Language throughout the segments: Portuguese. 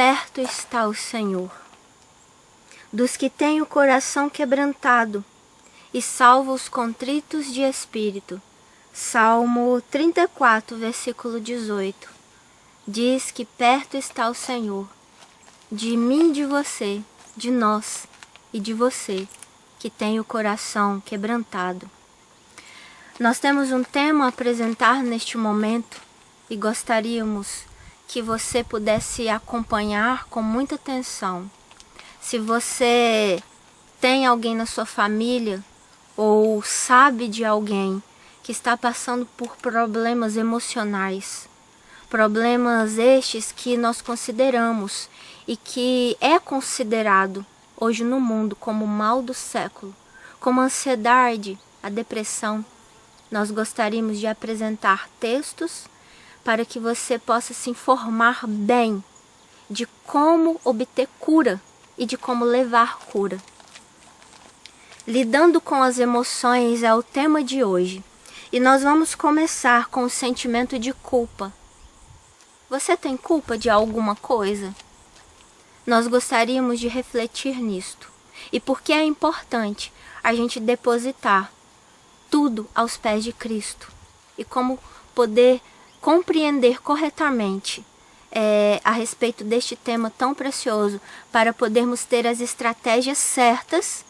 perto está o Senhor dos que têm o coração quebrantado e salva os contritos de espírito. Salmo 34, versículo 18. Diz que perto está o Senhor, de mim, de você, de nós e de você, que tem o coração quebrantado. Nós temos um tema a apresentar neste momento e gostaríamos que você pudesse acompanhar com muita atenção. Se você tem alguém na sua família ou sabe de alguém que está passando por problemas emocionais, problemas estes que nós consideramos e que é considerado hoje no mundo como o mal do século, como a ansiedade, a depressão, nós gostaríamos de apresentar textos para que você possa se informar bem de como obter cura e de como levar cura. Lidando com as emoções é o tema de hoje. E nós vamos começar com o sentimento de culpa. Você tem culpa de alguma coisa? Nós gostaríamos de refletir nisto. E por que é importante a gente depositar tudo aos pés de Cristo? E como poder compreender corretamente a respeito deste tema tão precioso para podermos ter as estratégias certas,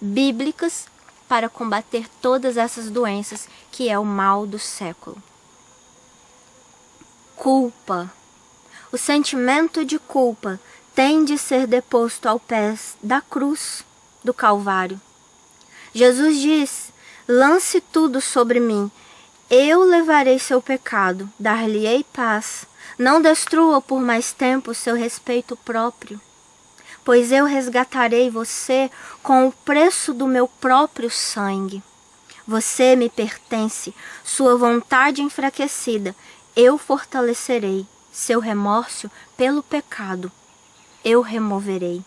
bíblicas, para combater todas essas doenças que é o mal do século. Culpa. O sentimento de culpa tem de ser deposto ao pés da cruz do Calvário. Jesus diz: lance tudo sobre mim, eu levarei seu pecado, dar-lhe-ei paz, não destrua por mais tempo o seu respeito próprio. Pois eu resgatarei você com o preço do meu próprio sangue. Você me pertence, sua vontade enfraquecida, eu fortalecerei. Seu remorso pelo pecado, eu removerei.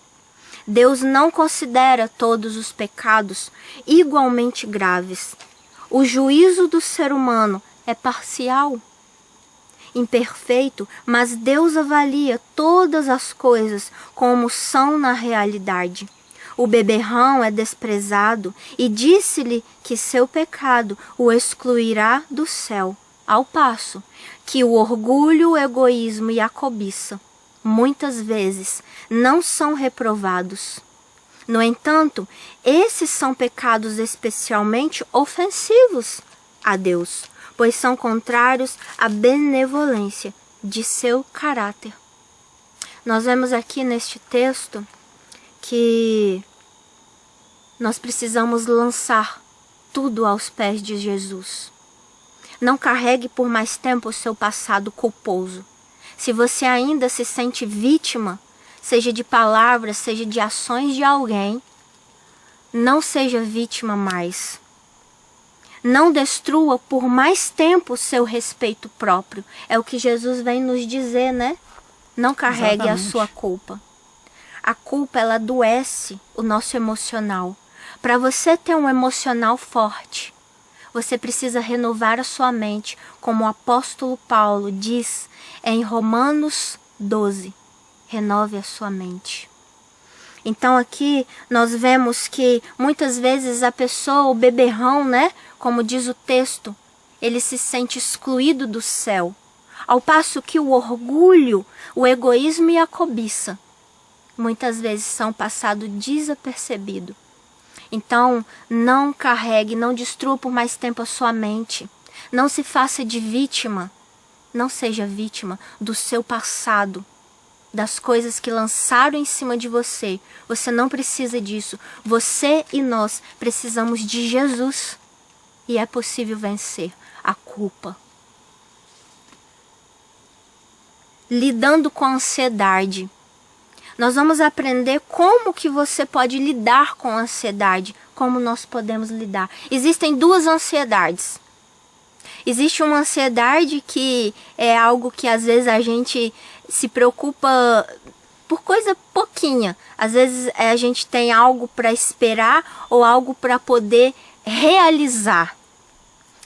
Deus não considera todos os pecados igualmente graves. O juízo do ser humano é parcial, imperfeito, mas Deus avalia todas as coisas como são na realidade. O beberrão é desprezado e disse-lhe que seu pecado o excluirá do céu, ao passo que o orgulho, o egoísmo e a cobiça, muitas vezes, não são reprovados. No entanto, esses são pecados especialmente ofensivos a Deus, pois são contrários à benevolência de seu caráter. Nós vemos aqui neste texto que nós precisamos lançar tudo aos pés de Jesus. Não carregue por mais tempo o seu passado culposo. Se você ainda se sente vítima, seja de palavras, seja de ações de alguém, não seja vítima mais. Não destrua por mais tempo o seu respeito próprio. É o que Jesus vem nos dizer, né? Não carregue a sua culpa. A culpa, ela adoece o nosso emocional. Para você ter um emocional forte, você precisa renovar a sua mente, como o apóstolo Paulo diz em Romanos 12. Renove a sua mente. Então aqui nós vemos que muitas vezes a pessoa, o beberrão, né? Como diz o texto, ele se sente excluído do céu. Ao passo que o orgulho, o egoísmo e a cobiça, muitas vezes são passados desapercebidos. Então não carregue, não destrua por mais tempo a sua mente. Não se faça de vítima. Não seja vítima do seu passado, das coisas que lançaram em cima de você. Você não precisa disso. Você e nós precisamos de Jesus. E é possível vencer a culpa. Lidando com a ansiedade. Nós vamos aprender como que você pode lidar com a ansiedade. Como nós podemos lidar. Existem duas ansiedades. Existe uma ansiedade que é algo que às vezes a gente se preocupa por coisa pouquinha. Às vezes a gente tem algo para esperar ou algo para poder realizar.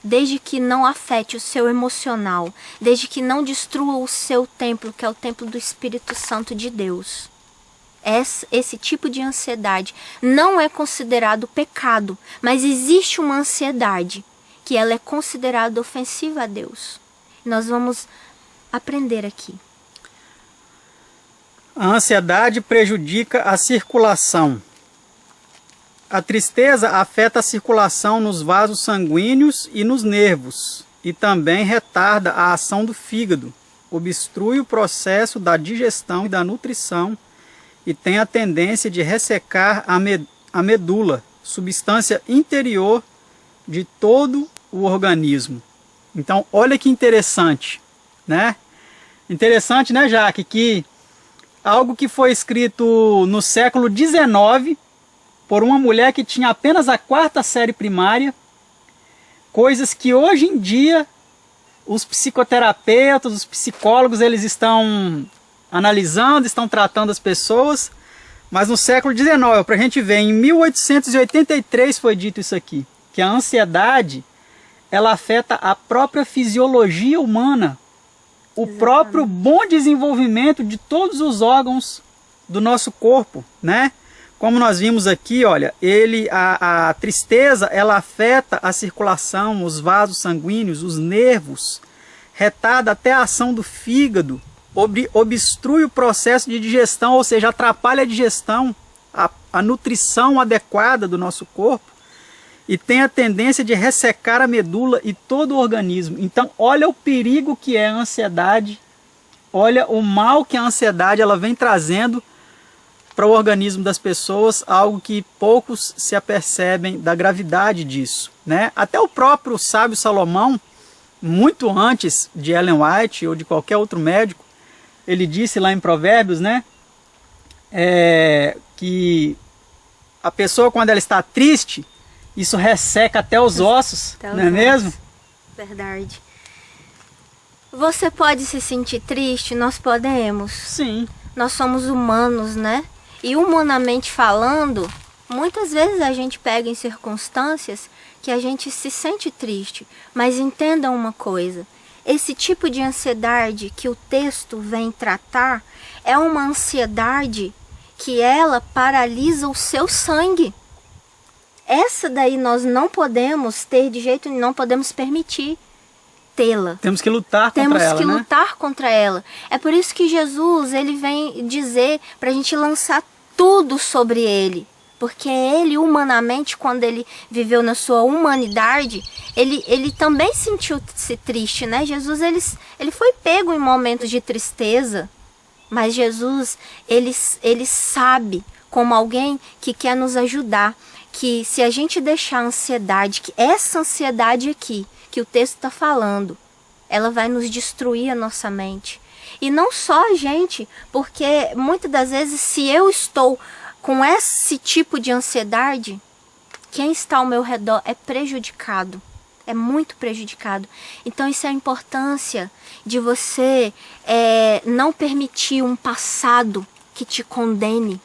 desde que não afete o seu emocional, desde que não destrua o seu templo, que é o templo do Espírito Santo de Deus. Esse tipo de ansiedade não é considerado pecado, mas existe uma ansiedade que ela é considerada ofensiva a Deus. Nós vamos aprender aqui. A ansiedade prejudica a circulação. A tristeza afeta a circulação nos vasos sanguíneos e nos nervos, e também retarda a ação do fígado, obstrui o processo da digestão e da nutrição e tem a tendência de ressecar a medula, substância interior de todo o organismo. Então, olha que interessante, né? Interessante, né, Jaque, que algo que foi escrito no século XIX por uma mulher que tinha apenas a 4ª série primária, coisas que hoje em dia os psicoterapeutas, os psicólogos, eles estão analisando, estão tratando as pessoas, mas no século XIX, para a gente ver, em 1883 foi dito isso aqui, que a ansiedade, ela afeta a própria fisiologia humana, o próprio bom desenvolvimento de todos os órgãos do nosso corpo, né? Como nós vimos aqui, olha, a tristeza, ela afeta a circulação, os vasos sanguíneos, os nervos, retarda até a ação do fígado, obstrui o processo de digestão, ou seja, atrapalha a digestão, a nutrição adequada do nosso corpo, e tem a tendência de ressecar a medula e todo o organismo. Então, olha o perigo que é a ansiedade, olha o mal que a ansiedade ela vem trazendo para o organismo das pessoas, algo que poucos se apercebem da gravidade disso, né? Até o próprio sábio Salomão, muito antes de Ellen White ou de qualquer outro médico, ele disse lá em Provérbios, né? Que a pessoa, quando ela está triste, isso resseca até os ossos, não é mesmo? Verdade. Você pode se sentir triste? Nós podemos. Sim. Nós somos humanos, né? E humanamente falando, muitas vezes a gente pega em circunstâncias que a gente se sente triste. Mas entendam uma coisa, esse tipo de ansiedade que o texto vem tratar é uma ansiedade que ela paralisa o seu sangue. Essa daí nós não podemos ter de jeito nenhum, não podemos permitir tê-la. Temos que lutar contra ela, Temos que lutar contra ela. É por isso que Jesus, ele vem dizer para a gente lançar tudo sobre ele. Porque ele, humanamente, quando ele viveu na sua humanidade, ele também sentiu-se triste, né? Jesus, ele foi pego em momentos de tristeza. Mas Jesus, ele sabe, como alguém que quer nos ajudar, que se a gente deixar a ansiedade, que essa ansiedade aqui, que o texto está falando, ela vai nos destruir a nossa mente. E não só a gente, porque muitas das vezes, se eu estou com esse tipo de ansiedade, quem está ao meu redor é prejudicado, é muito prejudicado. Então isso é a importância de você não permitir um passado que te condene.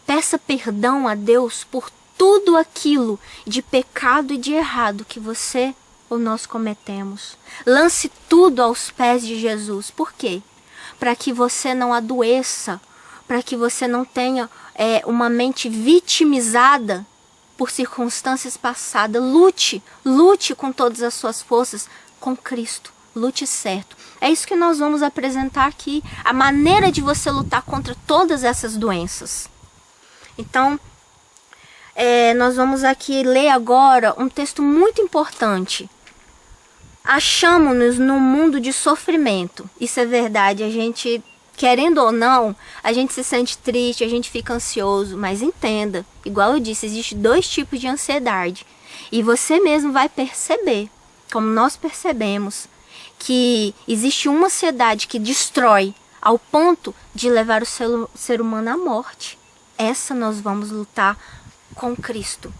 Peça perdão a Deus por tudo aquilo de pecado e de errado que você ou nós cometemos. Lance tudo aos pés de Jesus. Por quê? Para que você não adoeça, para que você não tenha uma mente vitimizada por circunstâncias passadas. Lute com todas as suas forças com Cristo. Lute certo. É isso que nós vamos apresentar aqui, a maneira de você lutar contra todas essas doenças. Então, nós vamos aqui ler agora um texto muito importante. Achamos-nos num mundo de sofrimento. Isso é verdade. A gente, querendo ou não, a gente se sente triste, a gente fica ansioso. Mas entenda, igual eu disse, existem 2 tipos de ansiedade. E você mesmo vai perceber, como nós percebemos, que existe uma ansiedade que destrói ao ponto de levar o ser humano à morte. Essa nós vamos lutar com Cristo.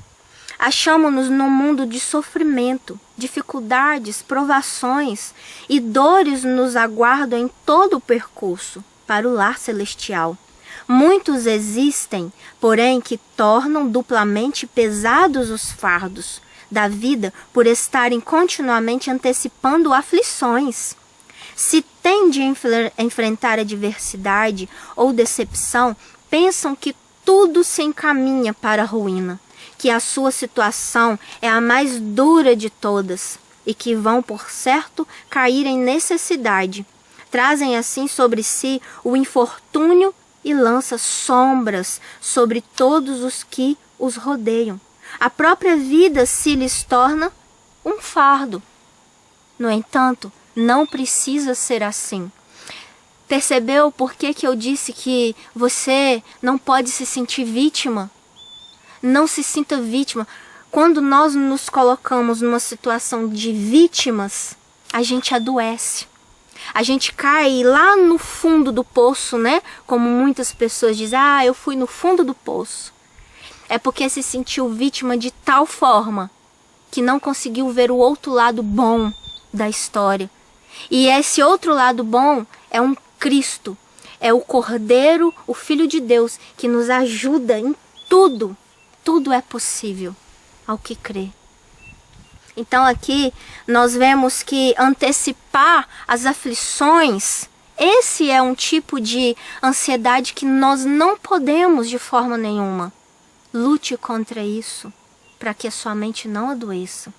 Achamos-nos num mundo de sofrimento, dificuldades, provações e dores nos aguardam em todo o percurso para o lar celestial. Muitos existem, porém, que tornam duplamente pesados os fardos, da vida por estarem continuamente antecipando aflições. Se têm de enfrentar adversidade ou decepção, pensam que tudo se encaminha para a ruína, que a sua situação é a mais dura de todas e que vão, por certo, cair em necessidade. Trazem assim sobre si o infortúnio e lançam sombras sobre todos os que os rodeiam. A própria vida se lhes torna um fardo. No entanto, não precisa ser assim. Percebeu por que eu disse que você não pode se sentir vítima? Não se sinta vítima. Quando nós nos colocamos numa situação de vítimas, a gente adoece. A gente cai lá no fundo do poço, né? Como muitas pessoas dizem, eu fui no fundo do poço. É porque se sentiu vítima de tal forma que não conseguiu ver o outro lado bom da história. E esse outro lado bom é um Cristo, é o Cordeiro, o Filho de Deus, que nos ajuda em tudo. Tudo é possível ao que crê. Então aqui nós vemos que antecipar as aflições, esse é um tipo de ansiedade que nós não podemos de forma nenhuma. Lute contra isso, para que a sua mente não adoeça.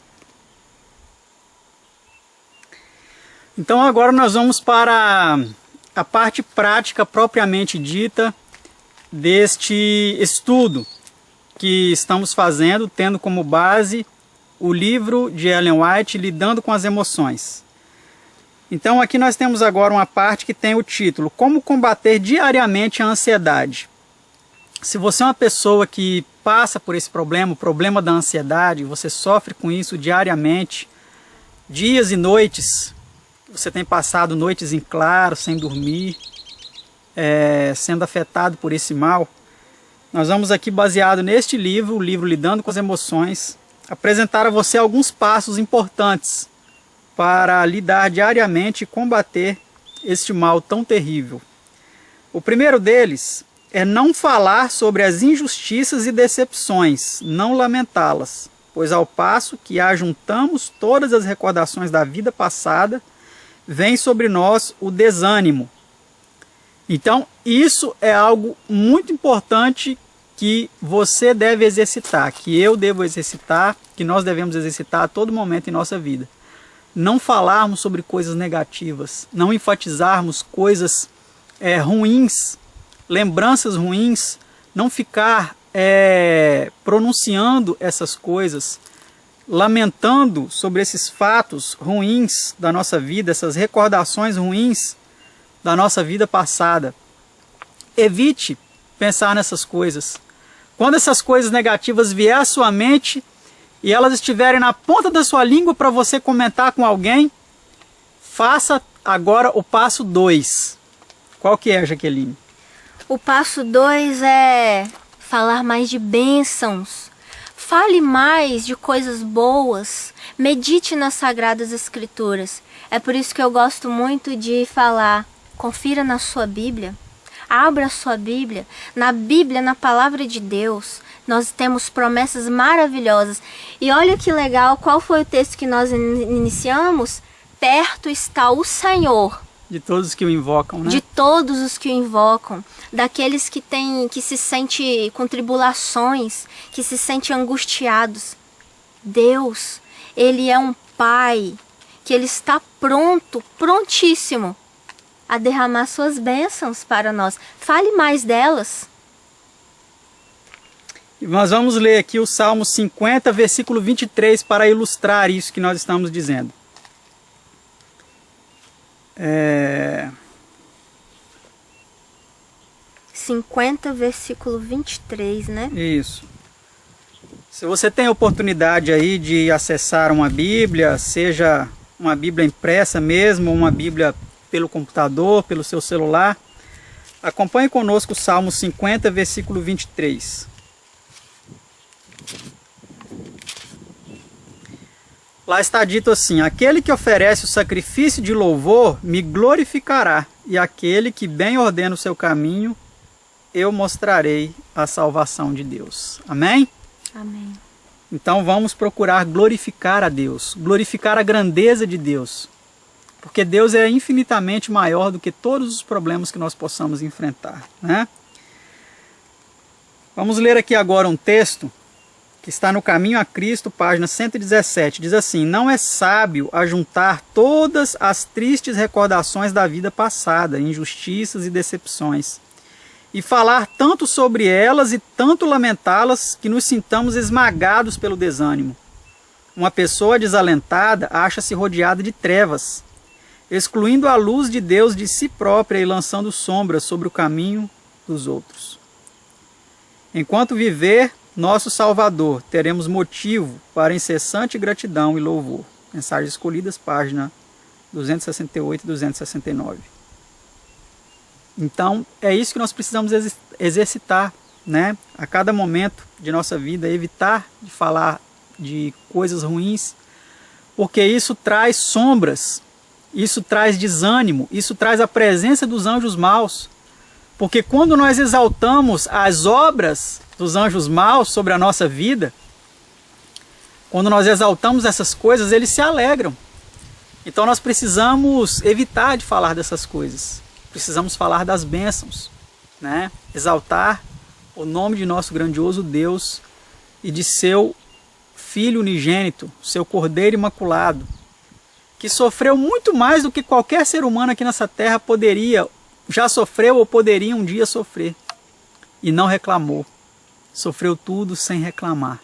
Então agora nós vamos para a parte prática propriamente dita deste estudo que estamos fazendo, tendo como base o livro de Ellen White, Lidando com as Emoções. Então aqui nós temos agora uma parte que tem o título, Como combater diariamente a ansiedade. Se você é uma pessoa que passa por esse problema, o problema da ansiedade, você sofre com isso diariamente, dias e noites, você tem passado noites em claro, sem dormir, sendo afetado por esse mal, nós vamos aqui, baseado neste livro, o livro Lidando com as Emoções, apresentar a você alguns passos importantes para lidar diariamente e combater este mal tão terrível. O primeiro deles é não falar sobre as injustiças e decepções, não lamentá-las, pois ao passo que ajuntamos todas as recordações da vida passada, vem sobre nós o desânimo. Então, isso é algo muito importante que você deve exercitar, que eu devo exercitar, que nós devemos exercitar a todo momento em nossa vida. Não falarmos sobre coisas negativas, não enfatizarmos coisas ruins, lembranças ruins, não ficar pronunciando essas coisas, lamentando sobre esses fatos ruins da nossa vida, essas recordações ruins da nossa vida passada. Evite pensar nessas coisas. Quando essas coisas negativas vier à sua mente e elas estiverem na ponta da sua língua para você comentar com alguém, faça agora o passo 2. Qual que é, Jaqueline? O passo 2 é falar mais de bênçãos. Fale mais de coisas boas. Medite nas Sagradas Escrituras. É por isso que eu gosto muito de falar, confira na sua Bíblia. Abra a sua Bíblia. Na Bíblia, na Palavra de Deus, nós temos promessas maravilhosas. E olha que legal, qual foi o texto que nós iniciamos? Perto está o Senhor. De todos os que o invocam, né? De todos os que o invocam. Daqueles que se sentem com tribulações, que se sentem angustiados. Deus, Ele é um Pai, que Ele está prontíssimo a derramar suas bênçãos para nós. Fale mais delas. Nós vamos ler aqui o Salmo 50, versículo 23, para ilustrar isso que nós estamos dizendo. 50, versículo 23, né? Isso. Se você tem a oportunidade aí de acessar uma Bíblia, seja uma Bíblia impressa mesmo, uma Bíblia pelo computador, pelo seu celular, acompanhe conosco o Salmo 50, versículo 23. Lá está dito assim: aquele que oferece o sacrifício de louvor me glorificará, e aquele que bem ordena o seu caminho, eu mostrarei a salvação de Deus. Amém? Amém. Então vamos procurar glorificar a Deus, glorificar a grandeza de Deus, porque Deus é infinitamente maior do que todos os problemas que nós possamos enfrentar, né? Vamos ler aqui agora um texto que está no Caminho a Cristo, página 117. Diz assim: não é sábio ajuntar todas as tristes recordações da vida passada, injustiças e decepções, e falar tanto sobre elas e tanto lamentá-las que nos sintamos esmagados pelo desânimo. Uma pessoa desalentada acha-se rodeada de trevas, excluindo a luz de Deus de si própria e lançando sombras sobre o caminho dos outros. Enquanto viver nosso Salvador, teremos motivo para incessante gratidão e louvor. Mensagens Escolhidas, página 268 e 269. Então, é isso que nós precisamos exercitar, né? A cada momento de nossa vida, evitar de falar de coisas ruins, porque isso traz sombras, isso traz desânimo, isso traz a presença dos anjos maus. Porque quando nós exaltamos as obras dos anjos maus sobre a nossa vida, quando nós exaltamos essas coisas, eles se alegram. Então nós precisamos evitar de falar dessas coisas. Precisamos falar das bênçãos, né? Exaltar o nome de nosso grandioso Deus e de seu Filho unigênito, seu Cordeiro Imaculado, que sofreu muito mais do que qualquer ser humano aqui nessa terra já sofreu ou poderia um dia sofrer, e não reclamou. Sofreu tudo sem reclamar,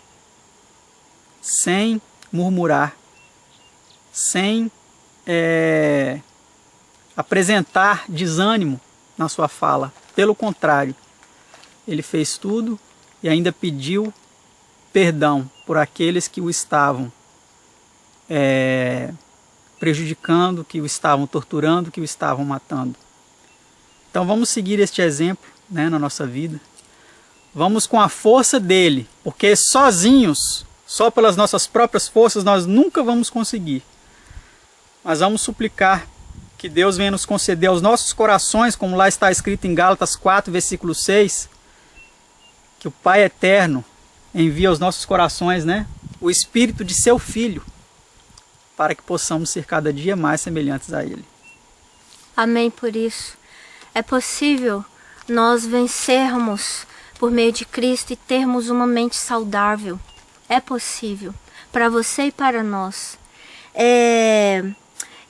sem murmurar, sem apresentar desânimo na sua fala. Pelo contrário, ele fez tudo e ainda pediu perdão por aqueles que o estavam prejudicando, que o estavam torturando, que o estavam matando. Então vamos seguir este exemplo, né, na nossa vida. Vamos com a força dele, porque sozinhos, só pelas nossas próprias forças, nós nunca vamos conseguir. Mas vamos suplicar que Deus venha nos conceder aos nossos corações, como lá está escrito em Gálatas 4, versículo 6, que o Pai Eterno envia aos nossos corações, né, o Espírito de seu Filho, para que possamos ser cada dia mais semelhantes a Ele. Amém por isso. É possível nós vencermos por meio de Cristo e termos uma mente saudável. É possível, para você e para nós.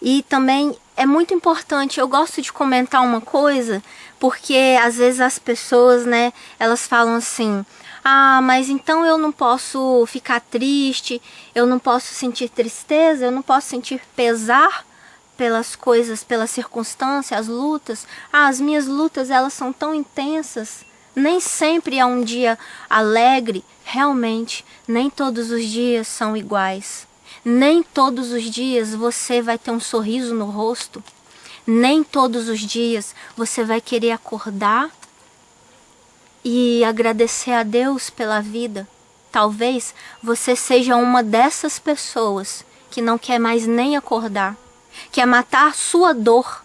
E também é muito importante, eu gosto de comentar uma coisa, porque às vezes as pessoas, né, elas falam assim: ah, mas então eu não posso ficar triste, eu não posso sentir tristeza, eu não posso sentir pesar pelas coisas, pelas circunstâncias, as lutas. Ah, as minhas lutas, elas são tão intensas. Nem sempre é um dia alegre. Realmente, nem todos os dias são iguais. Nem todos os dias você vai ter um sorriso no rosto. Nem todos os dias você vai querer acordar e agradecer a Deus pela vida. Talvez você seja uma dessas pessoas que não quer mais nem acordar, quer matar sua dor,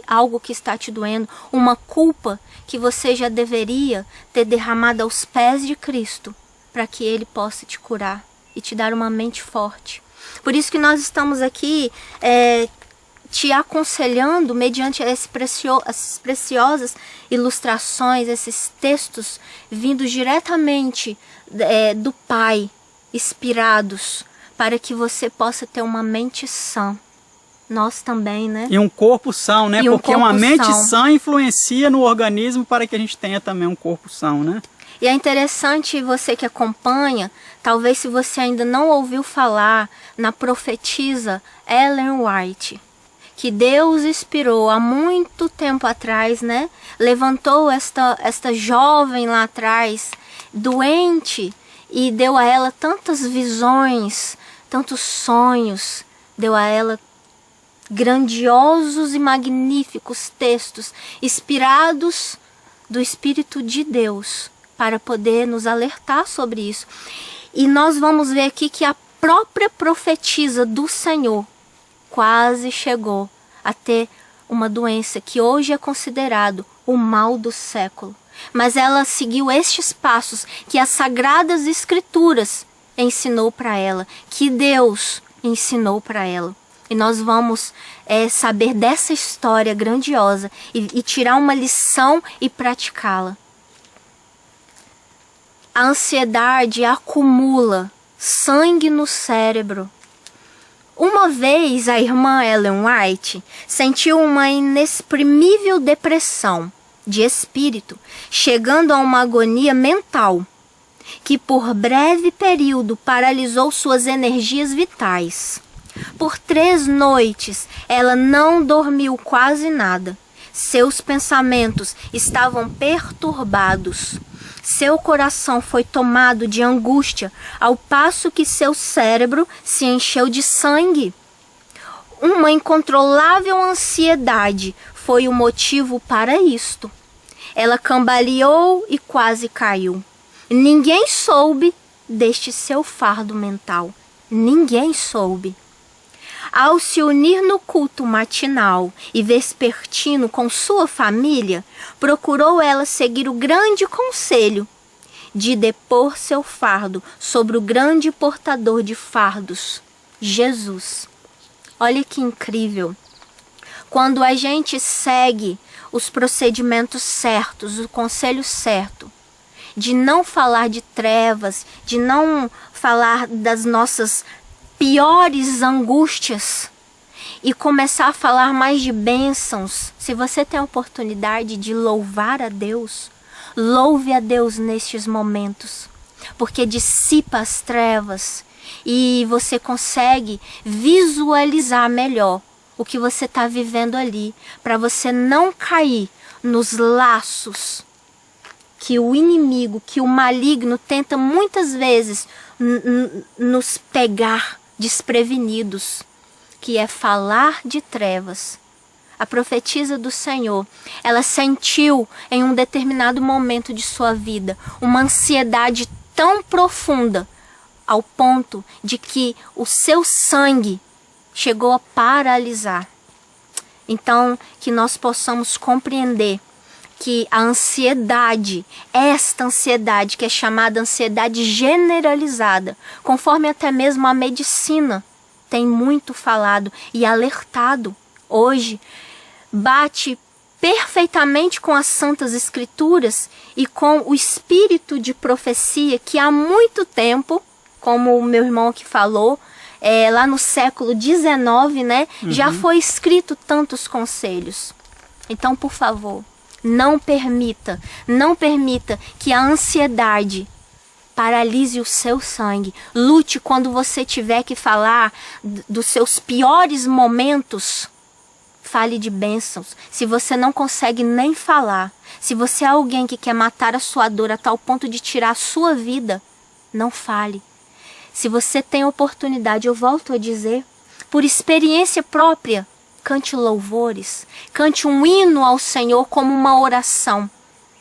algo que está te doendo, uma culpa que você já deveria ter derramado aos pés de Cristo, para que Ele possa te curar e te dar uma mente forte. Por isso que nós estamos aqui te aconselhando, mediante essas preciosas ilustrações, esses textos vindos diretamente do Pai, inspirados, para que você possa ter uma mente sã. Nós também, né? E um corpo são, né? Porque uma mente sã influencia no organismo para que a gente tenha também um corpo são, né? E é interessante, você que acompanha, talvez se você ainda não ouviu falar na profetisa Ellen White, que Deus inspirou há muito tempo atrás, né? Levantou esta jovem lá atrás, doente, e deu a ela tantas visões, tantos sonhos, deu a ela grandiosos e magníficos textos inspirados do Espírito de Deus para poder nos alertar sobre isso. E nós vamos ver aqui que a própria profetisa do Senhor quase chegou a ter uma doença que hoje é considerado o mal do século. Mas ela seguiu estes passos que as Sagradas Escrituras ensinou para ela, que Deus ensinou para ela. E nós vamos saber dessa história grandiosa e tirar uma lição e praticá-la. A ansiedade acumula sangue no cérebro. Uma vez a irmã Ellen White sentiu uma inexprimível depressão de espírito, chegando a uma agonia mental, que por breve período paralisou suas energias vitais. Por 3 noites ela não dormiu quase nada. Seus pensamentos estavam perturbados. Seu coração foi tomado de angústia, ao passo que seu cérebro se encheu de sangue. Uma incontrolável ansiedade foi o motivo para isto. Ela cambaleou e quase caiu. Ninguém soube deste seu fardo mental. Ninguém soube. Ao se unir no culto matinal e vespertino com sua família, procurou ela seguir o grande conselho de depor seu fardo sobre o grande portador de fardos, Jesus. Olha que incrível! Quando a gente segue os procedimentos certos, o conselho certo, de não falar de trevas, de não falar das nossas piores angústias e começar a falar mais de bênçãos. Se você tem a oportunidade de louvar a Deus, louve a Deus nestes momentos, porque dissipa as trevas e você consegue visualizar melhor o que você está vivendo ali, para você não cair nos laços que o inimigo, que o maligno tenta muitas vezes nos pegar desprevenidos, que é falar de trevas. A profetisa do Senhor, ela sentiu em um determinado momento de sua vida uma ansiedade tão profunda, ao ponto de que o seu sangue chegou a paralisar. Então, que nós possamos compreender que a ansiedade, esta ansiedade que é chamada ansiedade generalizada, conforme até mesmo a medicina tem muito falado e alertado hoje, bate perfeitamente com as Santas Escrituras e com o espírito de profecia que há muito tempo, como o meu irmão aqui falou, lá no século XIX, né, já foi escrito tantos conselhos. Então, por favor, não permita que a ansiedade paralise o seu sangue. Lute quando você tiver que falar dos seus piores momentos. Fale de bênçãos. Se você não consegue nem falar, se você é alguém que quer matar a sua dor a tal ponto de tirar a sua vida, não fale. Se você tem oportunidade, eu volto a dizer, por experiência própria, cante louvores, cante um hino ao Senhor como uma oração.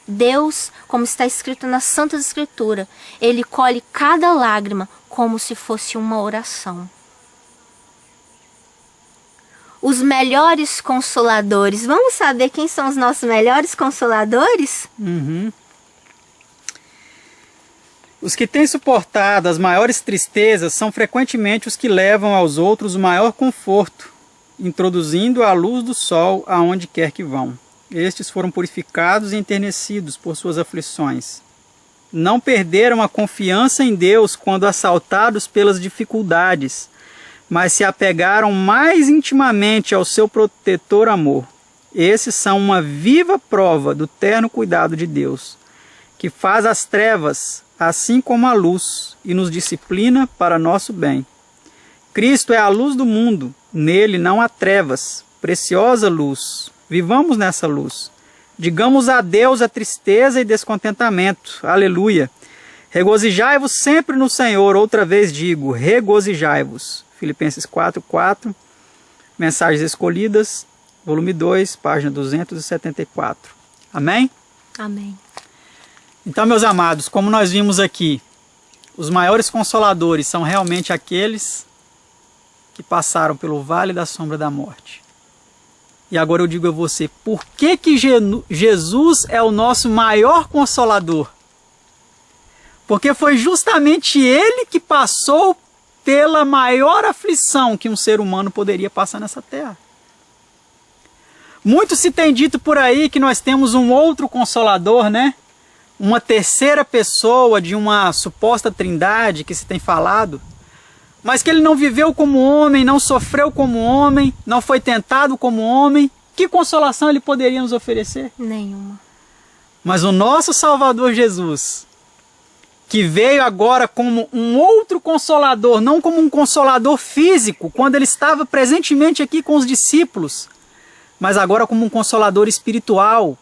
Deus, como está escrito na Santa Escritura, Ele colhe cada lágrima como se fosse uma oração. Os melhores consoladores. Vamos saber quem são os nossos melhores consoladores? Os que têm suportado as maiores tristezas são frequentemente os que levam aos outros o maior conforto, introduzindo a luz do sol aonde quer que vão. Estes foram purificados e enternecidos por suas aflições. Não perderam a confiança em Deus quando assaltados pelas dificuldades, mas se apegaram mais intimamente ao seu protetor amor. Esses são uma viva prova do terno cuidado de Deus, que faz as trevas assim como a luz e nos disciplina para nosso bem. Cristo é a luz do mundo, nele não há trevas, preciosa luz. Vivamos nessa luz. Digamos adeus à tristeza e descontentamento. Aleluia. Regozijai-vos sempre no Senhor. Outra vez digo, regozijai-vos. Filipenses 4:4, Mensagens Escolhidas, volume 2, página 274. Amém? Amém. Então, meus amados, como nós vimos aqui, os maiores consoladores são realmente aqueles que passaram pelo vale da sombra da morte. E agora eu digo a você, por que Jesus é o nosso maior consolador? Porque foi justamente ele que passou pela maior aflição que um ser humano poderia passar nessa terra. Muito se tem dito por aí que nós temos um outro consolador, né? Uma terceira pessoa de uma suposta trindade que se tem falado, mas que ele não viveu como homem, não sofreu como homem, não foi tentado como homem. Que consolação ele poderia nos oferecer? Nenhuma. Mas o nosso Salvador Jesus, que veio agora como um outro consolador, não como um consolador físico, quando ele estava presentemente aqui com os discípulos, mas agora como um consolador espiritual,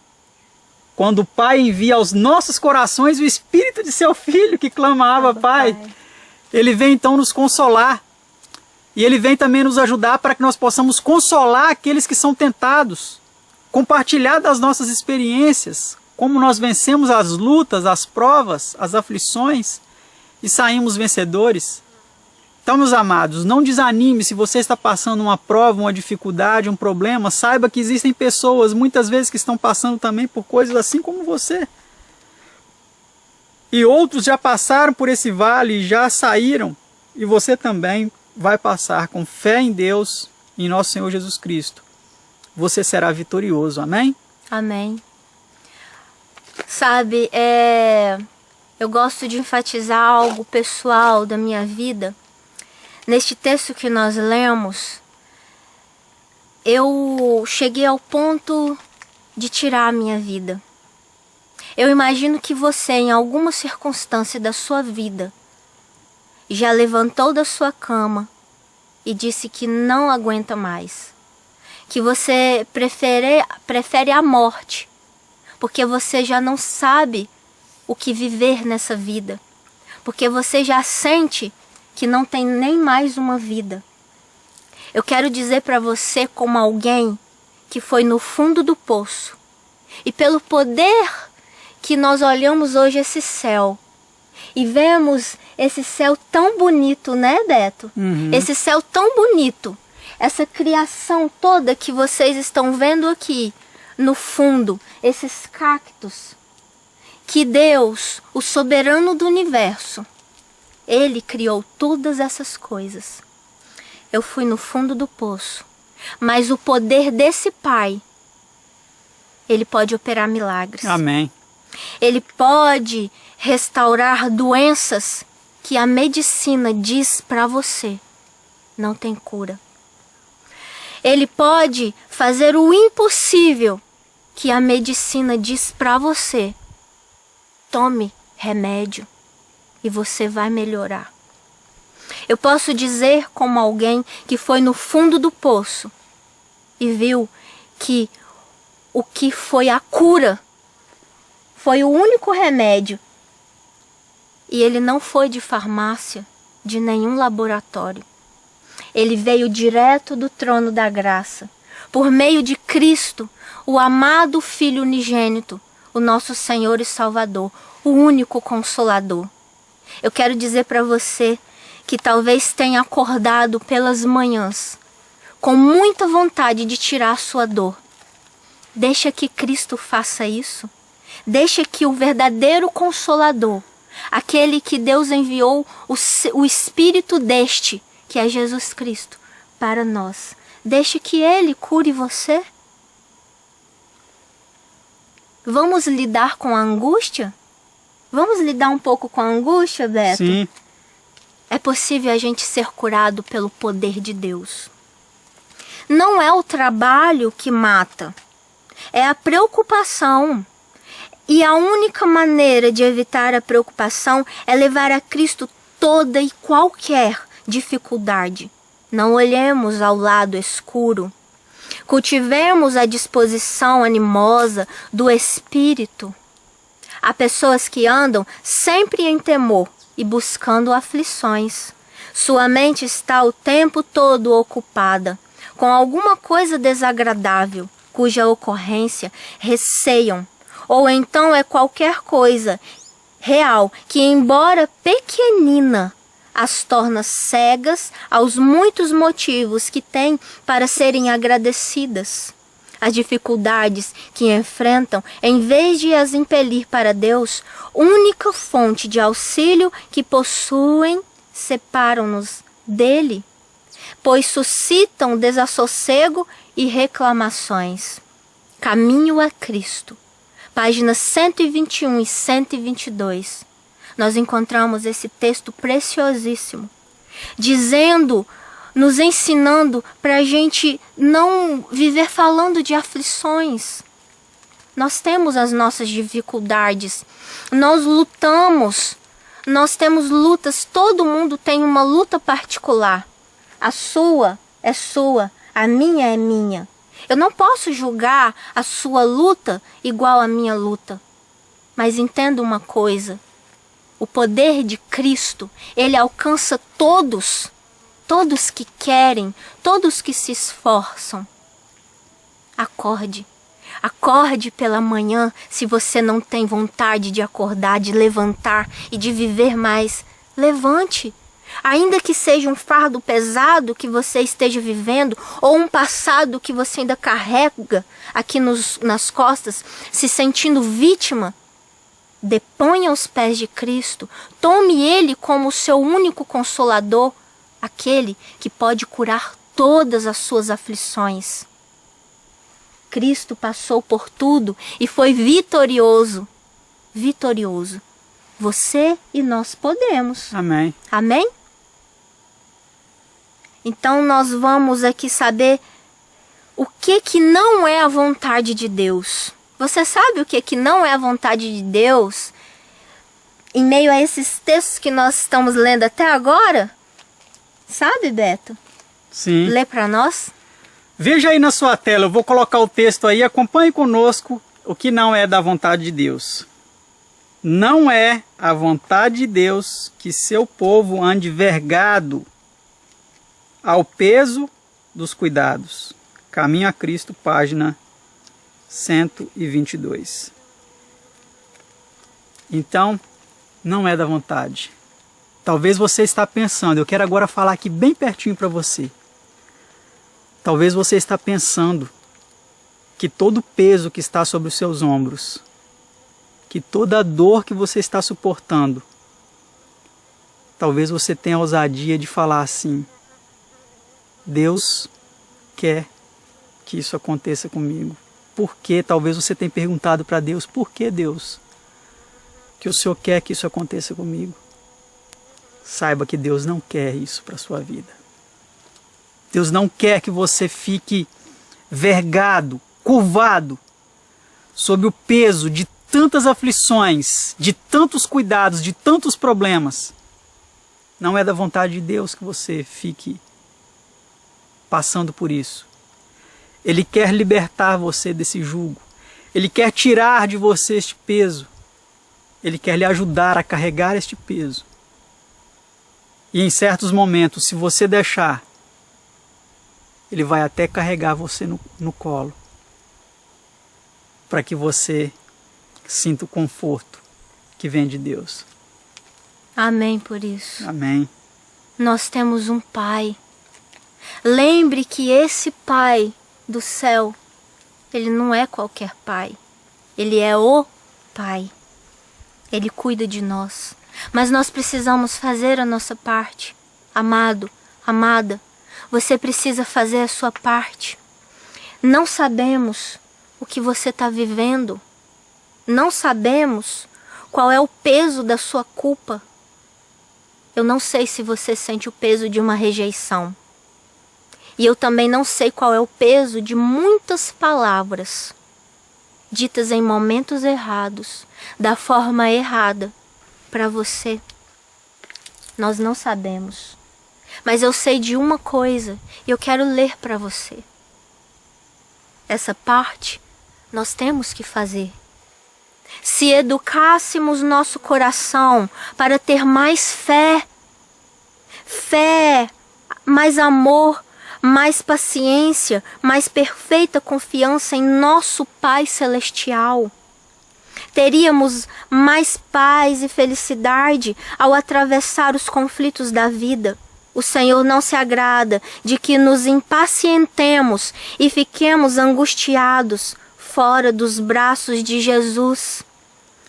quando o Pai envia aos nossos corações o Espírito de seu Filho que clama Abba, Pai. Ele vem então nos consolar. E ele vem também nos ajudar para que nós possamos consolar aqueles que são tentados, compartilhar das nossas experiências, como nós vencemos as lutas, as provas, as aflições e saímos vencedores. Então, meus amados, não desanime se você está passando uma prova, uma dificuldade, um problema. Saiba que existem pessoas, muitas vezes, que estão passando também por coisas assim como você. E outros já passaram por esse vale e já saíram. E você também vai passar com fé em Deus, em nosso Senhor Jesus Cristo. Você será vitorioso, amém? Amém. Sabe, eu gosto de enfatizar algo pessoal da minha vida. Neste texto que nós lemos, eu cheguei ao ponto de tirar a minha vida. Eu imagino que você, em alguma circunstância da sua vida, já levantou da sua cama e disse que não aguenta mais. Que você prefere a morte, porque você já não sabe o que viver nessa vida. Porque você já sente que não tem nem mais uma vida. Eu quero dizer para você, como alguém que foi no fundo do poço, e pelo poder que nós olhamos hoje esse céu, e vemos esse céu tão bonito, né, Beto? Esse céu tão bonito, essa criação toda que vocês estão vendo aqui, no fundo, esses cactos, que Deus, o soberano do universo, Ele criou todas essas coisas. Eu fui no fundo do poço, mas o poder desse Pai, Ele pode operar milagres. Amém. Ele pode restaurar doenças que a medicina diz para você não tem cura. Ele pode fazer o impossível que a medicina diz para você. Tome remédio e você vai melhorar. Eu posso dizer, como alguém que foi no fundo do poço e viu que o que foi a cura foi o único remédio. E ele não foi de farmácia, de nenhum laboratório. Ele veio direto do trono da graça, por meio de Cristo, o amado Filho unigênito, o nosso Senhor e Salvador, o único Consolador. Eu quero dizer para você que talvez tenha acordado pelas manhãs, com muita vontade de tirar a sua dor. Deixa que Cristo faça isso. Deixa que o verdadeiro Consolador, aquele que Deus enviou o Espírito deste, que é Jesus Cristo, para nós. Deixe que Ele cure você. Vamos lidar com a angústia? Vamos lidar um pouco com a angústia, Beto? Sim. É possível a gente ser curado pelo poder de Deus. Não é o trabalho que mata, é a preocupação. E a única maneira de evitar a preocupação é levar a Cristo toda e qualquer dificuldade. Não olhemos ao lado escuro. Cultivemos a disposição animosa do Espírito. Há pessoas que andam sempre em temor e buscando aflições. Sua mente está o tempo todo ocupada com alguma coisa desagradável, cuja ocorrência receiam. Ou então é qualquer coisa real que, embora pequenina, as torna cegas aos muitos motivos que têm para serem agradecidas. As dificuldades que enfrentam, em vez de as impelir para Deus, única fonte de auxílio que possuem, separam-nos dele, pois suscitam desassossego e reclamações. Caminho a Cristo. Páginas 121 e 122. Nós encontramos esse texto preciosíssimo, nos ensinando para a gente não viver falando de aflições. Nós temos as nossas dificuldades, nós lutamos, nós temos lutas, todo mundo tem uma luta particular. A sua é sua, a minha é minha. Eu não posso julgar a sua luta igual à minha luta. Mas entenda uma coisa, o poder de Cristo, ele alcança todos que querem, todos que se esforçam. Acorde pela manhã se você não tem vontade de acordar, de levantar e de viver mais. Levante. Ainda que seja um fardo pesado que você esteja vivendo, ou um passado que você ainda carrega aqui nas costas, se sentindo vítima, deponha aos pés de Cristo, tome Ele como seu único consolador, aquele que pode curar todas as suas aflições. Cristo passou por tudo e foi vitorioso. Vitorioso. Você e nós podemos. Amém. Amém? Então nós vamos aqui saber o que não é a vontade de Deus. Você sabe o que não é a vontade de Deus? Em meio a esses textos que nós estamos lendo até agora? Sabe, Beto? Sim. Lê para nós. Veja aí na sua tela, eu vou colocar o texto aí, acompanhe conosco o que não é da vontade de Deus. Não é a vontade de Deus que seu povo ande vergado ao peso dos cuidados. Caminho a Cristo, página 122. Então, não é da vontade. Talvez você está pensando, eu quero agora falar aqui bem pertinho para você. Talvez você está pensando que todo o peso que está sobre os seus ombros, que toda a dor que você está suportando, talvez você tenha a ousadia de falar assim: Deus quer que isso aconteça comigo. Por quê? Talvez você tenha perguntado para Deus: por que, Deus, que o Senhor quer que isso aconteça comigo? Saiba que Deus não quer isso para a sua vida. Deus não quer que você fique vergado, curvado, sob o peso de tantas aflições, de tantos cuidados, de tantos problemas. Não é da vontade de Deus que você fique passando por isso. Ele quer libertar você desse jugo. Ele quer tirar de você este peso. Ele quer lhe ajudar a carregar este peso. E em certos momentos, se você deixar, Ele vai até carregar você no colo, para que você sinta o conforto que vem de Deus. Amém por isso. Amém. Nós temos um Pai. Lembre que esse Pai do céu, Ele não é qualquer Pai. Ele é o Pai. Ele cuida de nós. Mas nós precisamos fazer a nossa parte. Amado, amada, você precisa fazer a sua parte. Não sabemos o que você está vivendo. Não sabemos qual é o peso da sua culpa. Eu não sei se você sente o peso de uma rejeição. E eu também não sei qual é o peso de muitas palavras ditas em momentos errados, da forma errada, para você. Nós não sabemos. Mas eu sei de uma coisa e eu quero ler para você. Essa parte nós temos que fazer. Se educássemos nosso coração para ter mais fé, mais amor, mais paciência, mais perfeita confiança em nosso Pai Celestial, teríamos mais paz e felicidade ao atravessar os conflitos da vida, O Senhor não se agrada de que nos impacientemos e fiquemos angustiados fora dos braços de Jesus.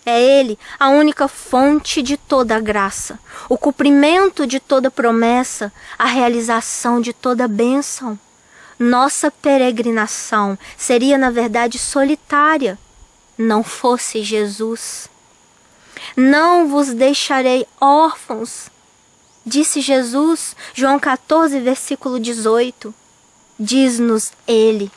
É Ele a única fonte de toda a graça, o cumprimento de toda promessa, a realização de toda bênção. Nossa peregrinação seria, na verdade, solitária, não fosse Jesus. Não vos deixarei órfãos, disse Jesus, João 14, versículo 18. Diz-nos Ele.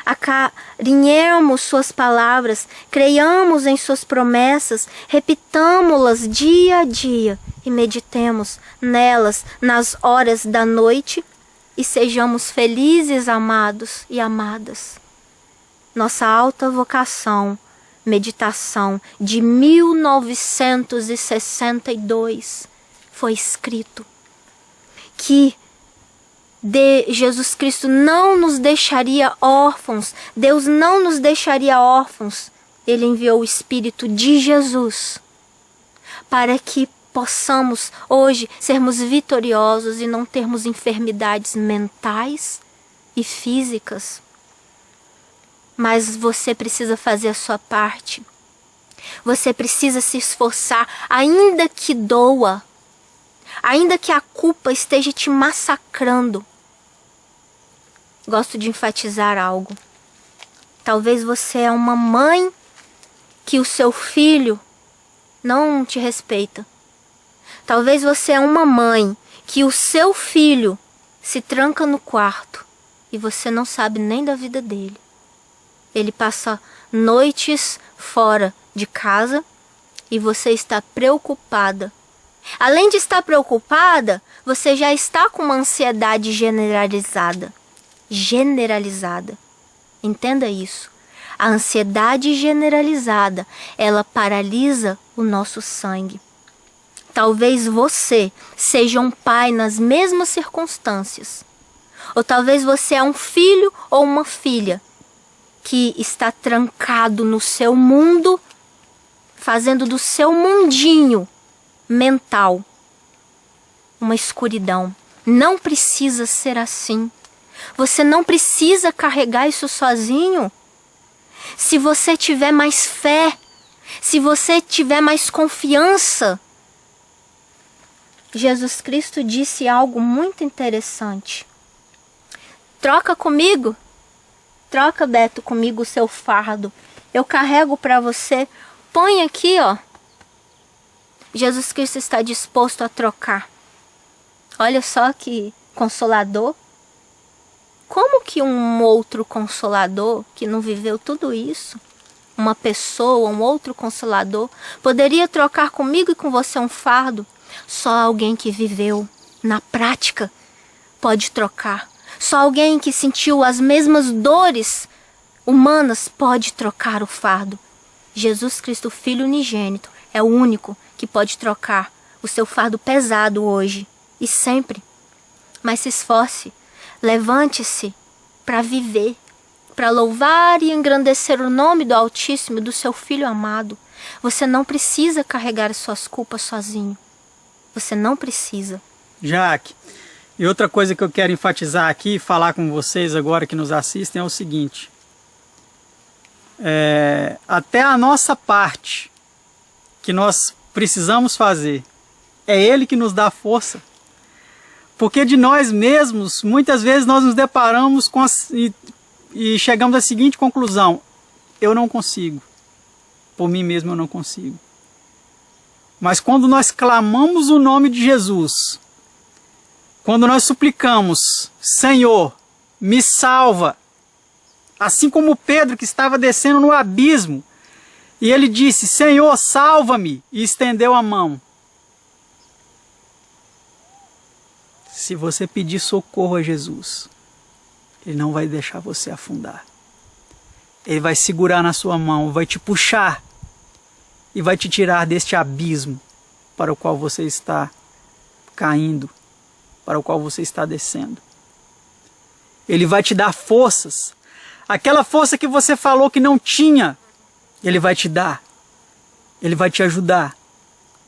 Acarinhemos suas palavras, creiamos em suas promessas, repitamo-las dia a dia e meditemos nelas nas horas da noite e sejamos felizes, amados e amadas. Nossa alta vocação, meditação de 1962, foi escrito que Jesus Cristo não nos deixaria órfãos, Deus não nos deixaria órfãos. Ele enviou o Espírito de Jesus para que possamos hoje sermos vitoriosos e não termos enfermidades mentais e físicas. Mas você precisa fazer a sua parte. Você precisa se esforçar, ainda que doa, ainda que a culpa esteja te massacrando. Gosto de enfatizar algo. Talvez você é uma mãe que o seu filho não te respeita. Talvez você é uma mãe que o seu filho se tranca no quarto e você não sabe nem da vida dele. Ele passa noites fora de casa e você está preocupada. Além de estar preocupada, você já está com uma ansiedade generalizada. Entenda isso. A ansiedade generalizada, ela paralisa o nosso sangue. Talvez você seja um pai nas mesmas circunstâncias. Ou talvez você é um filho ou uma filha que está trancado no seu mundo, fazendo do seu mundinho mental uma escuridão. Não precisa ser assim. Você não precisa carregar isso sozinho. Se você tiver mais fé, se você tiver mais confiança. Jesus Cristo disse algo muito interessante. Troca comigo. Troca, Beto, comigo o seu fardo. Eu carrego para você. Põe aqui, ó. Jesus Cristo está disposto a trocar. Olha só que consolador. Como que um outro consolador que não viveu tudo isso, uma pessoa, um outro consolador, poderia trocar comigo e com você um fardo? Só alguém que viveu na prática pode trocar. Só alguém que sentiu as mesmas dores humanas pode trocar o fardo. Jesus Cristo, Filho unigênito, é o único que pode trocar o seu fardo pesado hoje e sempre. Mas se esforce. Levante-se para viver, para louvar e engrandecer o nome do Altíssimo e do seu Filho amado. Você não precisa carregar as suas culpas sozinho. Você não precisa. Jaque, e outra coisa que eu quero enfatizar aqui e falar com vocês agora que nos assistem é o seguinte. Até a nossa parte que nós precisamos fazer, é Ele que nos dá força. Porque de nós mesmos, muitas vezes nós nos deparamos com e chegamos à seguinte conclusão: eu não consigo, por mim mesmo eu não consigo. Mas quando nós clamamos o nome de Jesus, quando nós suplicamos, Senhor, me salva, assim como Pedro que estava descendo no abismo, e ele disse, Senhor, salva-me, e estendeu a mão. Se você pedir socorro a Jesus, Ele não vai deixar você afundar. Ele vai segurar na sua mão, vai te puxar e vai te tirar deste abismo para o qual você está caindo, para o qual você está descendo. Ele vai te dar forças. Aquela força que você falou que não tinha, Ele vai te dar. Ele vai te ajudar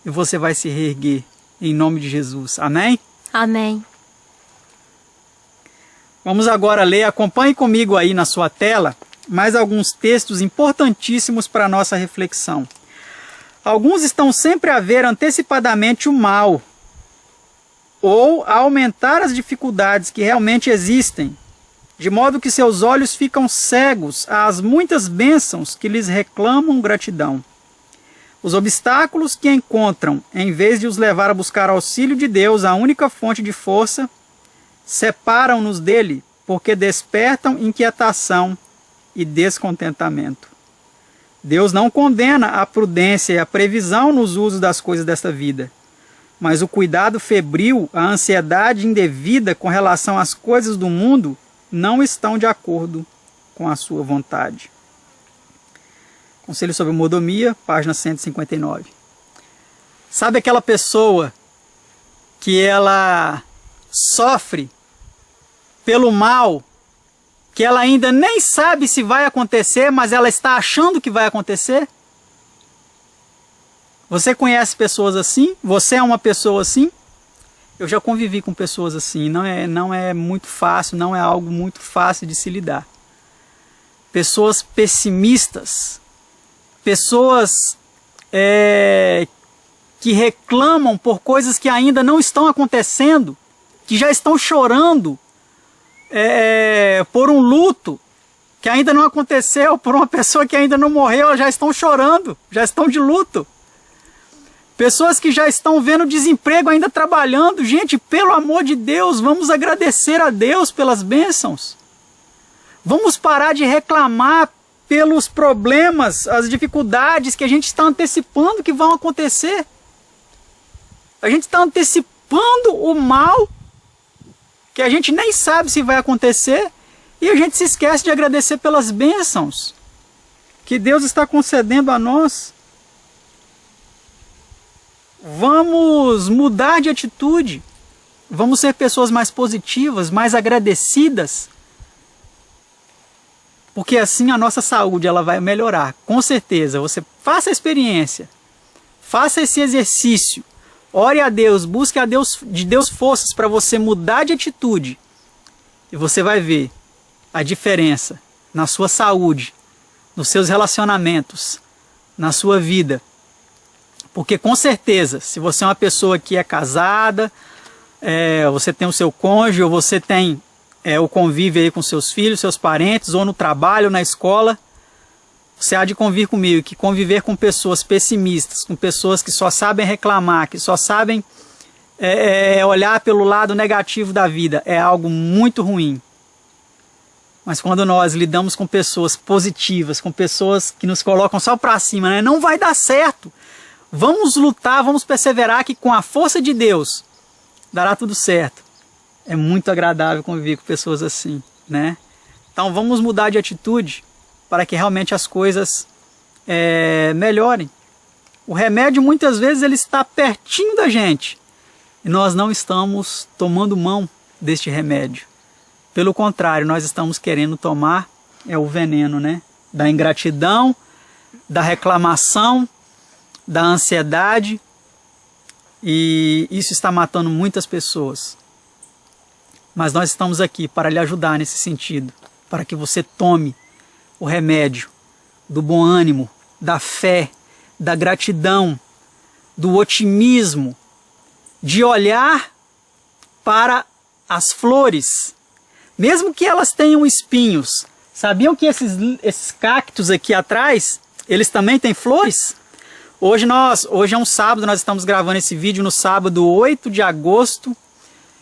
e você vai se reerguer em nome de Jesus. Amém? Amém. Vamos agora ler, acompanhe comigo aí na sua tela, mais alguns textos importantíssimos para a nossa reflexão. Alguns estão sempre a ver antecipadamente o mal, ou a aumentar as dificuldades que realmente existem, de modo que seus olhos ficam cegos às muitas bênçãos que lhes reclamam gratidão. Os obstáculos que encontram, em vez de os levar a buscar auxílio de Deus, a única fonte de força, separam-nos dele, porque despertam inquietação e descontentamento. Deus não condena a prudência e a previsão nos usos das coisas desta vida, mas o cuidado febril, a ansiedade indevida com relação às coisas do mundo não estão de acordo com a sua vontade. Conselho sobre Mordomia, página 159. Sabe aquela pessoa que ela sofre pelo mal, que ela ainda nem sabe se vai acontecer, mas ela está achando que vai acontecer? Você conhece pessoas assim? Você é uma pessoa assim? Eu já convivi com pessoas assim. Não é muito fácil, não é algo muito fácil de se lidar. Pessoas pessimistas, pessoas que reclamam por coisas que ainda não estão acontecendo, que já estão chorando por um luto que ainda não aconteceu, por uma pessoa que ainda não morreu, já estão chorando, já estão de luto. Pessoas que já estão vendo desemprego ainda trabalhando. Gente, pelo amor de Deus, vamos agradecer a Deus pelas bênçãos. Vamos parar de reclamar pelos problemas, as dificuldades que a gente está antecipando que vão acontecer. A gente está antecipando o mal que a gente nem sabe se vai acontecer e a gente se esquece de agradecer pelas bênçãos que Deus está concedendo a nós. Vamos mudar de atitude, vamos ser pessoas mais positivas, mais agradecidas, porque assim a nossa saúde ela vai melhorar, com certeza. Você faça a experiência, faça esse exercício, ore a Deus, busque de Deus forças para você mudar de atitude e você vai ver a diferença na sua saúde, nos seus relacionamentos, na sua vida. Porque com certeza, se você é uma pessoa que é casada, você tem o seu cônjuge, ou você tem o convívio aí com seus filhos, seus parentes, ou no trabalho, na escola, você há de convir comigo que conviver com pessoas pessimistas, com pessoas que só sabem reclamar, que só sabem olhar pelo lado negativo da vida, é algo muito ruim. Mas quando nós lidamos com pessoas positivas, com pessoas que nos colocam só para cima, né? Não vai dar certo. Vamos lutar, vamos perseverar que com a força de Deus dará tudo certo. É muito agradável conviver com pessoas assim, né? Então vamos mudar de atitude para que realmente as coisas melhorem. O remédio muitas vezes ele está pertinho da gente e nós não estamos tomando mão deste remédio. Pelo contrário, nós estamos querendo tomar o veneno, né? Da ingratidão, da reclamação, da ansiedade, e isso está matando muitas pessoas. Mas nós estamos aqui para lhe ajudar nesse sentido, para que você tome o remédio do bom ânimo, da fé, da gratidão, do otimismo, de olhar para as flores, mesmo que elas tenham espinhos. Sabiam que esses cactos aqui atrás, eles também têm flores? Hoje é um sábado, nós estamos gravando esse vídeo no sábado 8 de agosto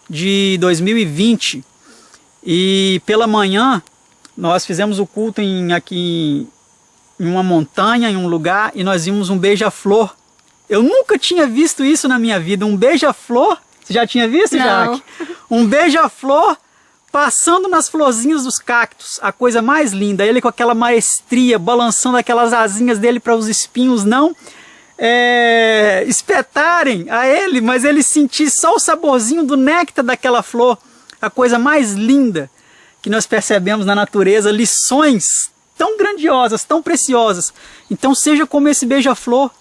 de 2020. E pela manhã nós fizemos o culto aqui em uma montanha, em um lugar, e nós vimos um beija-flor. Eu nunca tinha visto isso na minha vida, um beija-flor. Você já tinha visto, Não. Jaque? Um beija-flor passando nas florzinhas dos cactos, a coisa mais linda. Ele com aquela maestria, balançando aquelas asinhas dele para os espinhos não espetarem a ele, mas ele sentir só o saborzinho do néctar daquela flor. A coisa mais linda que nós percebemos na natureza, lições tão grandiosas, tão preciosas. Então seja como esse beija-flor.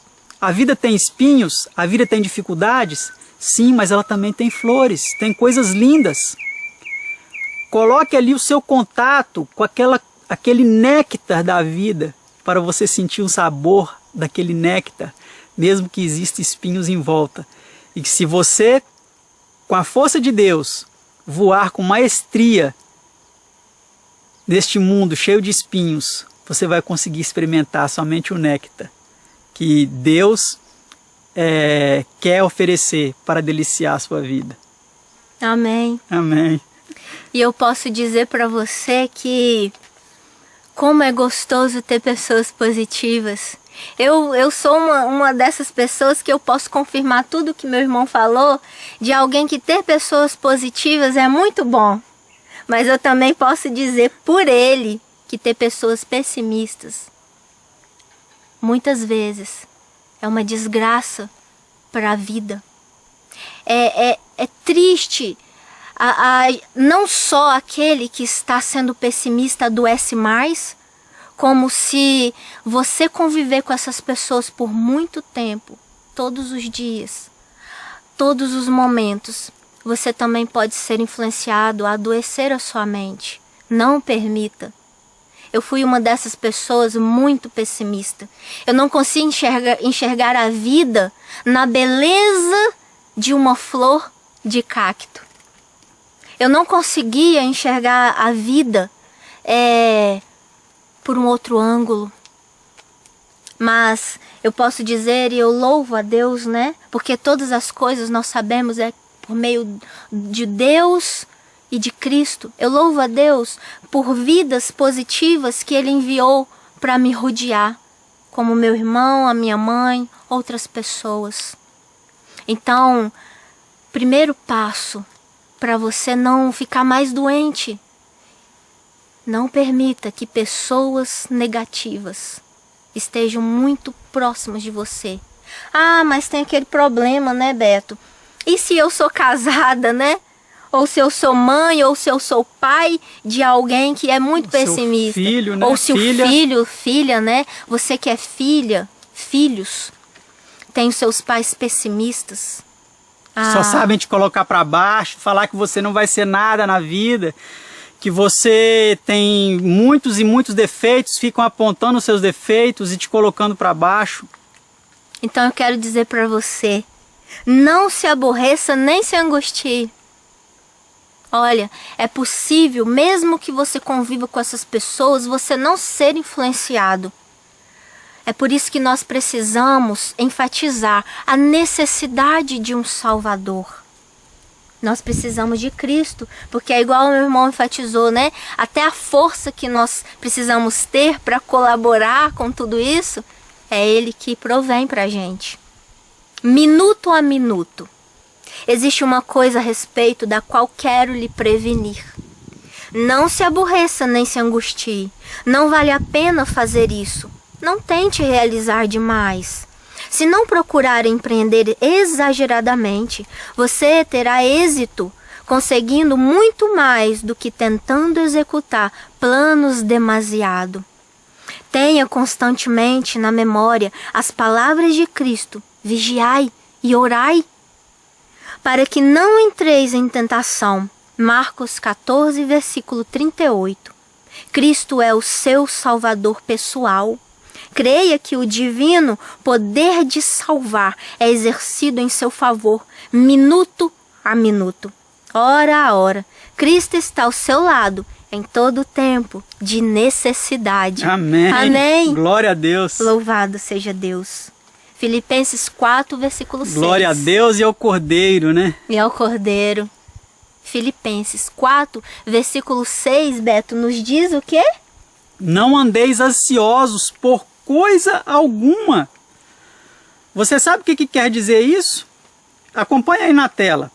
A vida tem espinhos, a vida tem dificuldades. Sim, mas ela também tem flores, tem coisas lindas. Coloque ali o seu contato com aquele néctar da vida, para você sentir o sabor daquele néctar, mesmo que existam espinhos em volta. E que se você, com a força de Deus, voar com maestria neste mundo cheio de espinhos, você vai conseguir experimentar somente o néctar que Deus quer oferecer para deliciar a sua vida. Amém. Amém. E eu posso dizer para você que como é gostoso ter pessoas positivas. Eu sou uma dessas pessoas que eu posso confirmar tudo que meu irmão falou, de alguém que ter pessoas positivas é muito bom. Mas eu também posso dizer por ele que ter pessoas pessimistas, muitas vezes, é uma desgraça para a vida. É triste. Não só aquele que está sendo pessimista adoece mais, como se você conviver com essas pessoas por muito tempo, todos os dias, todos os momentos, você também pode ser influenciado a adoecer a sua mente. Não permita. Eu fui uma dessas pessoas muito pessimista. Eu não consigo enxergar a vida na beleza de uma flor de cacto. Eu não conseguia enxergar a vida por um outro ângulo. Mas eu posso dizer, e eu louvo a Deus, né? Porque todas as coisas nós sabemos por meio de Deus e de Cristo. Eu louvo a Deus por vidas positivas que Ele enviou para me rodear, como meu irmão, a minha mãe, outras pessoas. Então, primeiro passo para você não ficar mais doente, não permita que pessoas negativas estejam muito próximas de você. Ah, mas tem aquele problema, né, Beto? E se eu sou casada, né? Ou se eu sou mãe, ou se eu sou pai de alguém que é muito pessimista. Filho, né? Ou se o filho, filha, né? Você que é filha, filhos, tem os seus pais pessimistas. Só sabem te colocar para baixo, falar que você não vai ser nada na vida, que você tem muitos e muitos defeitos, ficam apontando os seus defeitos e te colocando para baixo. Então eu quero dizer para você, não se aborreça nem se angustie. Olha, é possível, mesmo que você conviva com essas pessoas, você não ser influenciado. É por isso que nós precisamos enfatizar a necessidade de um Salvador. Nós precisamos de Cristo, porque é igual o meu irmão enfatizou, né? Até a força que nós precisamos ter para colaborar com tudo isso, é Ele que provém para a gente. Minuto a minuto. Existe uma coisa a respeito da qual quero lhe prevenir. Não se aborreça nem se angustie. Não vale a pena fazer isso. Não tente realizar demais. Se não procurar empreender exageradamente, você terá êxito, conseguindo muito mais do que tentando executar planos demasiado. Tenha constantemente na memória as palavras de Cristo: vigiai e orai, para que não entreis em tentação. Marcos 14, versículo 38. Cristo é o seu Salvador pessoal. Creia que o divino poder de salvar é exercido em seu favor, minuto a minuto, hora a hora. Cristo está ao seu lado em todo o tempo de necessidade. Amém. Amém. Glória a Deus. Louvado seja Deus. Filipenses 4, versículo 6. Glória a Deus e ao Cordeiro, né? E ao Cordeiro. Filipenses 4, versículo 6, Beto, nos diz o quê? Não andeis ansiosos por coisa alguma. Você sabe o que quer dizer isso? Acompanha aí na tela.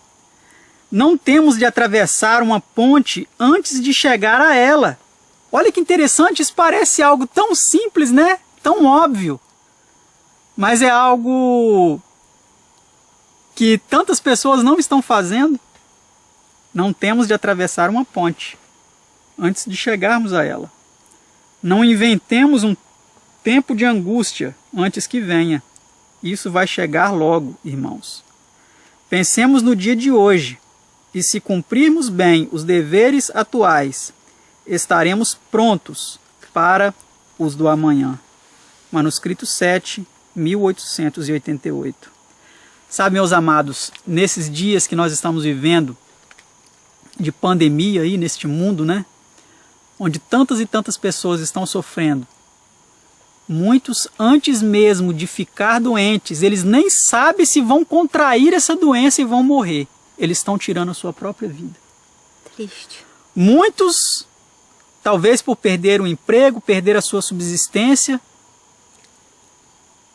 Não temos de atravessar uma ponte antes de chegar a ela. Olha que interessante, isso parece algo tão simples, né? Tão óbvio. Mas é algo que tantas pessoas não estão fazendo. Não temos de atravessar uma ponte antes de chegarmos a ela. Não inventemos um tempo de angústia antes que venha. Isso vai chegar logo, irmãos. Pensemos no dia de hoje, e se cumprirmos bem os deveres atuais, estaremos prontos para os do amanhã. Manuscrito 7, 1888. Sabe, meus amados, nesses dias que nós estamos vivendo, de pandemia aí neste mundo, né? Onde tantas e tantas pessoas estão sofrendo, muitos, antes mesmo de ficar doentes, eles nem sabem se vão contrair essa doença e vão morrer. Eles estão tirando a sua própria vida. Triste. Muitos, talvez por perder o emprego, perder a sua subsistência,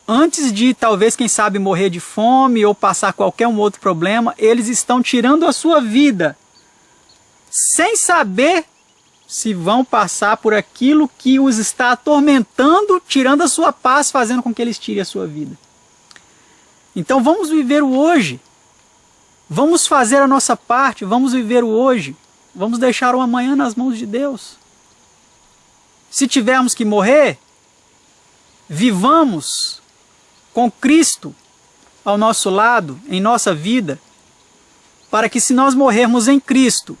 antes de, talvez, quem sabe, morrer de fome ou passar qualquer um outro problema, eles estão tirando a sua vida, sem saber se vão passar por aquilo que os está atormentando, tirando a sua paz, fazendo com que eles tirem a sua vida. Então vamos viver o hoje. Vamos fazer a nossa parte, vamos viver o hoje. Vamos deixar o amanhã nas mãos de Deus. Se tivermos que morrer, vivamos com Cristo ao nosso lado, em nossa vida, para que se nós morrermos em Cristo,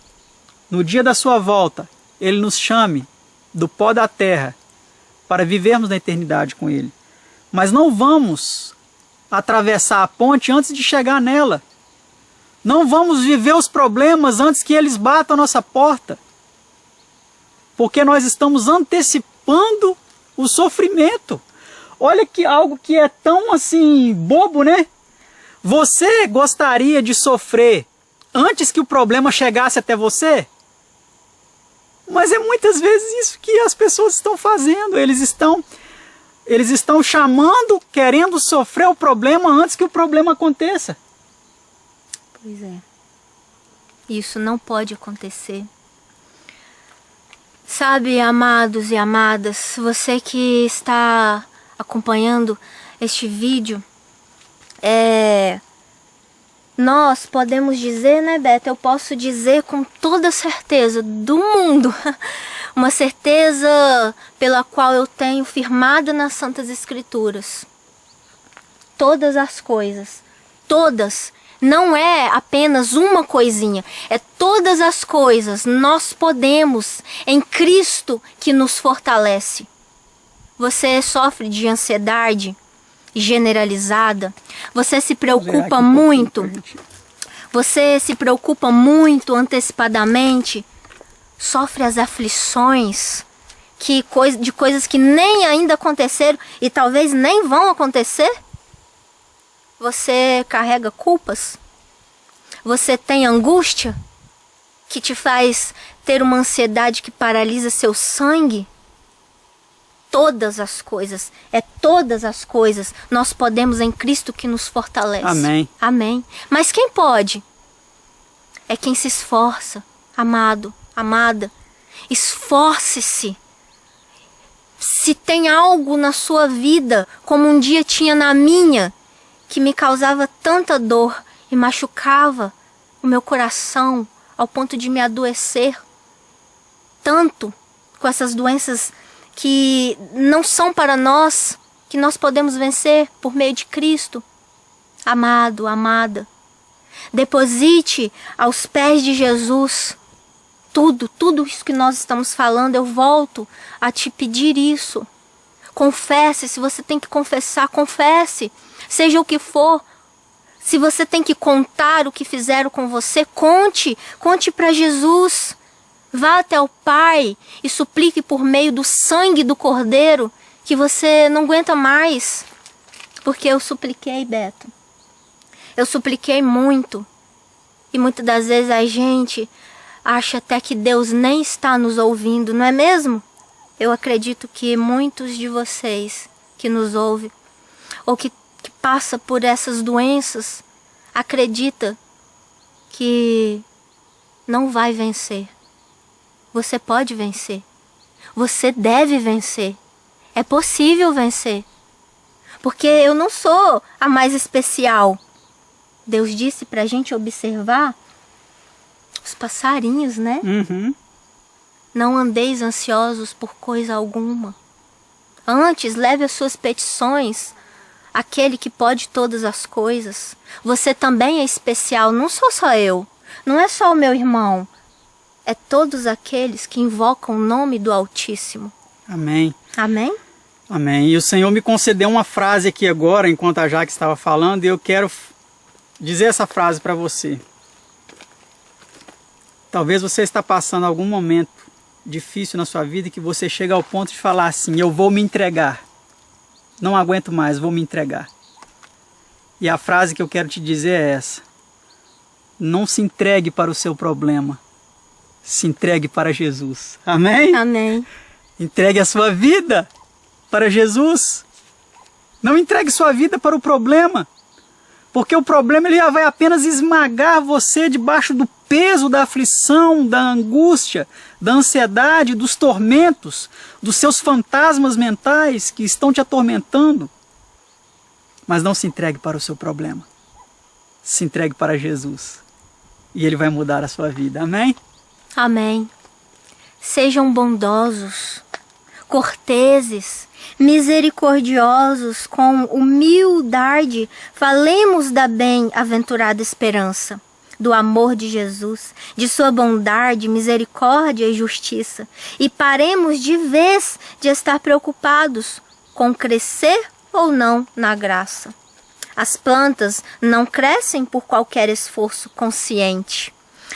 no dia da sua volta, Ele nos chame do pó da terra para vivermos na eternidade com Ele. Mas não vamos atravessar a ponte antes de chegar nela. Não vamos viver os problemas antes que eles batam a nossa porta. Porque nós estamos antecipando o sofrimento. Olha que algo que é tão assim bobo, né? Você gostaria de sofrer antes que o problema chegasse até você? Mas é muitas vezes isso que as pessoas estão fazendo. Eles estão chamando, querendo sofrer o problema antes que o problema aconteça. Pois é. Isso não pode acontecer. Sabe, amados e amadas, você que está acompanhando este vídeo, nós podemos dizer, né, Beto? Eu posso dizer com toda certeza do mundo, uma certeza pela qual eu tenho firmada nas Santas Escrituras. Todas as coisas, todas, não é apenas uma coisinha, é todas as coisas nós podemos em Cristo que nos fortalece. Você sofre de ansiedade generalizada, você se preocupa muito, antecipadamente, sofre as aflições de coisas que nem ainda aconteceram e talvez nem vão acontecer. Você carrega culpas, você tem angústia que te faz ter uma ansiedade que paralisa seu sangue. Todas as coisas, todas as coisas, nós podemos em Cristo que nos fortalece. Amém. Amém. Mas quem pode? É quem se esforça, amado, amada. Esforce-se. Se tem algo na sua vida, como um dia tinha na minha, que me causava tanta dor e machucava o meu coração ao ponto de me adoecer tanto com essas doenças que não são para nós, que nós podemos vencer por meio de Cristo. Amado, amada, deposite aos pés de Jesus tudo isso que nós estamos falando. Eu volto a te pedir isso. Confesse, se você tem que confessar, confesse, seja o que for. Se você tem que contar o que fizeram com você, conte para Jesus. Vá até o Pai e suplique por meio do sangue do Cordeiro que você não aguenta mais. Porque eu supliquei, Beto. Eu supliquei muito. E muitas das vezes a gente acha até que Deus nem está nos ouvindo, não é mesmo? Eu acredito que muitos de vocês que nos ouvem ou que passa por essas doenças acredita que não vai vencer. Você pode vencer. Você deve vencer. É possível vencer. Porque eu não sou a mais especial. Deus disse pra gente observar os passarinhos, né? Uhum. Não andeis ansiosos por coisa alguma. Antes, leve as suas petições aquele que pode todas as coisas. Você também é especial, não sou só eu, não é só o meu irmão, é todos aqueles que invocam o nome do Altíssimo. Amém. Amém? Amém. E o Senhor me concedeu uma frase aqui agora, enquanto a Jaque estava falando, e eu quero dizer essa frase para você. Talvez você está passando algum momento difícil na sua vida que você chega ao ponto de falar assim: eu vou me entregar. Não aguento mais, vou me entregar. E a frase que eu quero te dizer é essa: não se entregue para o seu problema, se entregue para Jesus. Amém? Amém. Entregue a sua vida para Jesus. Não entregue sua vida para o problema, porque o problema ele vai apenas esmagar você debaixo do peso da aflição, da angústia, da ansiedade, dos tormentos, dos seus fantasmas mentais que estão te atormentando. Mas não se entregue para o seu problema. Se entregue para Jesus. E Ele vai mudar a sua vida. Amém? Amém. Sejam bondosos, corteses, misericordiosos, com humildade. Falemos da bem-aventurada esperança, do amor de Jesus, de sua bondade, misericórdia e justiça. E paremos de vez de estar preocupados com crescer ou não na graça. As plantas não crescem por qualquer esforço consciente.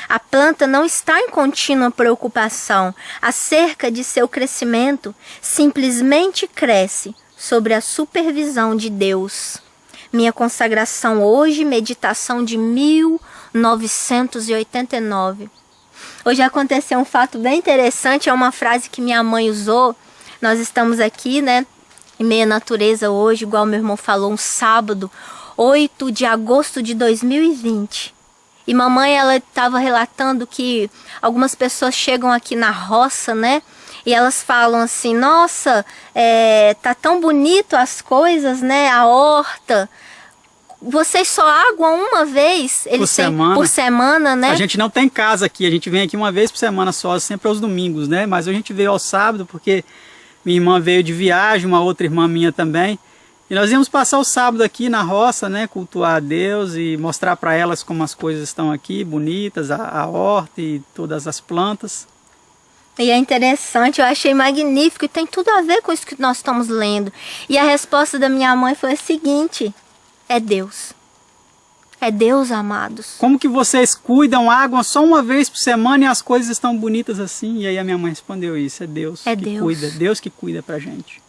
A planta não está em contínua preocupação acerca de seu crescimento, simplesmente cresce sob a supervisão de Deus. Minha consagração hoje, meditação de 1989. Hoje aconteceu um fato bem interessante, é uma frase que minha mãe usou. Nós estamos aqui, né, em meia natureza hoje, igual meu irmão falou, um sábado, 8 de agosto de 2020. E mamãe, ela estava relatando que algumas pessoas chegam aqui na roça, né? E elas falam assim: nossa, tá tão bonito as coisas, né? A horta. Vocês só aguam uma vez por semana, né? A gente não tem casa aqui, a gente vem aqui uma vez por semana só, sempre aos domingos, né? Mas a gente veio ao sábado porque minha irmã veio de viagem, uma outra irmã minha também. E nós íamos passar o sábado aqui na roça, né, cultuar a Deus e mostrar para elas como as coisas estão aqui, bonitas, a horta e todas as plantas. E é interessante, eu achei magnífico e tem tudo a ver com isso que nós estamos lendo. E a resposta da minha mãe foi a seguinte: é Deus. É Deus, amados. Como que vocês cuidam água só uma vez por semana e as coisas estão bonitas assim? E aí a minha mãe respondeu isso: é Deus que cuida, Deus que cuida pra gente.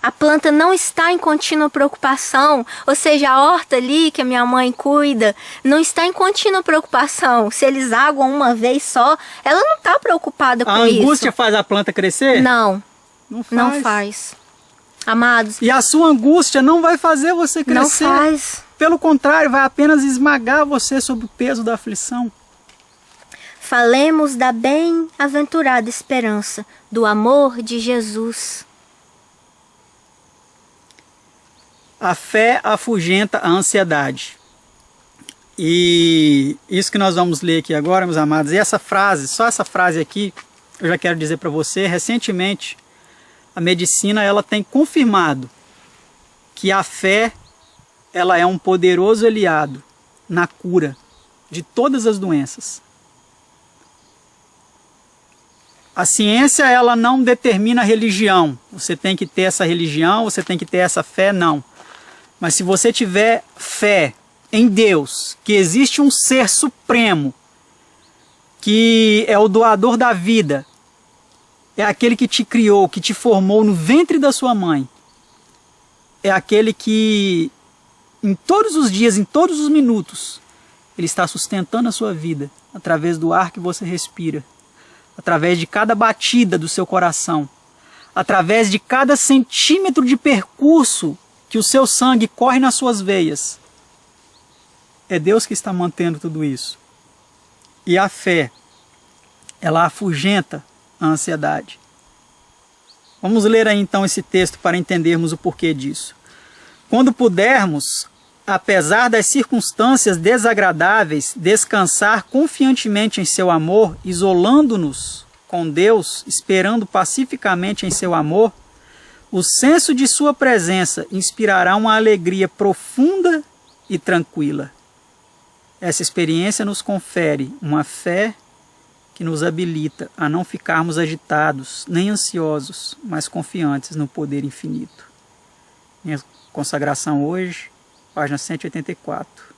A planta não está em contínua preocupação, ou seja, a horta ali que a minha mãe cuida, não está em contínua preocupação. Se eles aguam uma vez só, ela não está preocupada com isso. A angústia faz a planta crescer? Não, não faz. Não faz. Amados. E a sua angústia não vai fazer você crescer. Não faz. Pelo contrário, vai apenas esmagar você sob o peso da aflição. Falemos da bem-aventurada esperança, do amor de Jesus. A fé afugenta a ansiedade. E isso que nós vamos ler aqui agora, meus amados, e essa frase, só essa frase aqui, eu já quero dizer para você, recentemente, a medicina ela tem confirmado que a fé ela é um poderoso aliado na cura de todas as doenças. A ciência ela não determina a religião. Você tem que ter essa religião, você tem que ter essa fé, não. Mas se você tiver fé em Deus, que existe um ser supremo, que é o doador da vida, é aquele que te criou, que te formou no ventre da sua mãe, é aquele que em todos os dias, em todos os minutos, ele está sustentando a sua vida através do ar que você respira, através de cada batida do seu coração, através de cada centímetro de percurso que o seu sangue corre nas suas veias. É Deus que está mantendo tudo isso. E a fé, ela afugenta a ansiedade. Vamos ler aí então esse texto para entendermos o porquê disso. Quando pudermos, apesar das circunstâncias desagradáveis, descansar confiantemente em seu amor, isolando-nos com Deus, esperando pacificamente em seu amor, O senso de sua presença inspirará uma alegria profunda e tranquila. Essa experiência nos confere uma fé que nos habilita a não ficarmos agitados nem ansiosos, mas confiantes no poder infinito. Minha consagração hoje, página 184,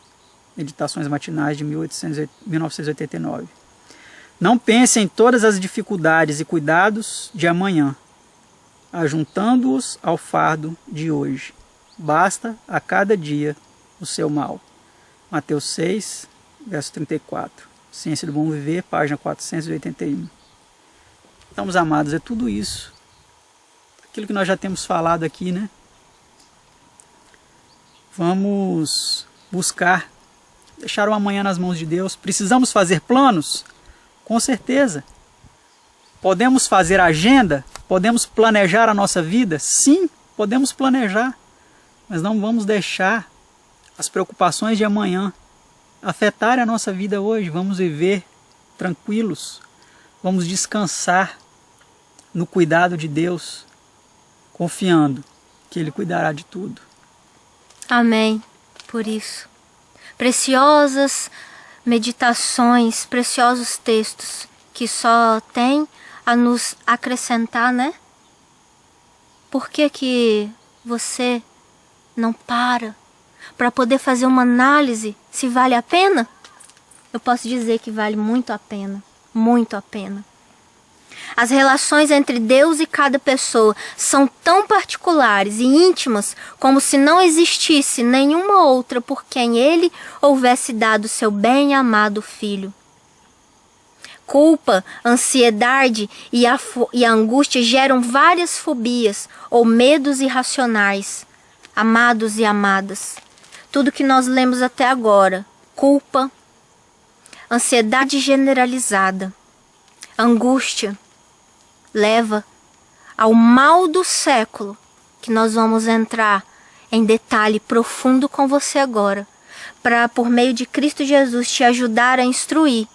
Meditações Matinais de 1989. Não pense em todas as dificuldades e cuidados de amanhã, ajuntando-os ao fardo de hoje. Basta a cada dia o seu mal. Mateus 6, verso 34. Ciência do Bom Viver, página 481. Então, meus amados, é tudo isso. Aquilo que nós já temos falado aqui, né? Vamos buscar, deixar o amanhã nas mãos de Deus. Precisamos fazer planos? Com certeza. Podemos fazer agenda? Podemos planejar a nossa vida? Sim, podemos planejar. Mas não vamos deixar as preocupações de amanhã afetarem a nossa vida hoje. Vamos viver tranquilos. Vamos descansar no cuidado de Deus, confiando que Ele cuidará de tudo. Amém. Por isso, preciosas meditações, preciosos textos que só tem a nos acrescentar, né? Por que você não para poder fazer uma análise se vale a pena? Eu posso dizer que vale muito a pena, muito a pena. As relações entre Deus e cada pessoa são tão particulares e íntimas como se não existisse nenhuma outra por quem Ele houvesse dado seu bem-amado Filho. Culpa, ansiedade e a angústia geram várias fobias ou medos irracionais. Amados e amadas, tudo que nós lemos até agora: culpa, ansiedade generalizada, angústia, leva ao mal do século, que nós vamos entrar em detalhe profundo com você agora, para, por meio de Cristo Jesus, te ajudar a instruir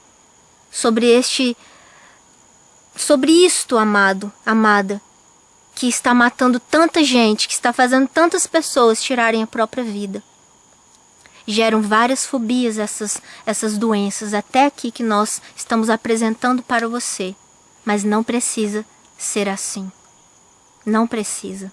sobre isto, amado, amada, que está matando tanta gente, que está fazendo tantas pessoas tirarem a própria vida. Geram várias fobias essas doenças, até aqui que nós estamos apresentando para você. Mas não precisa ser assim. Não precisa.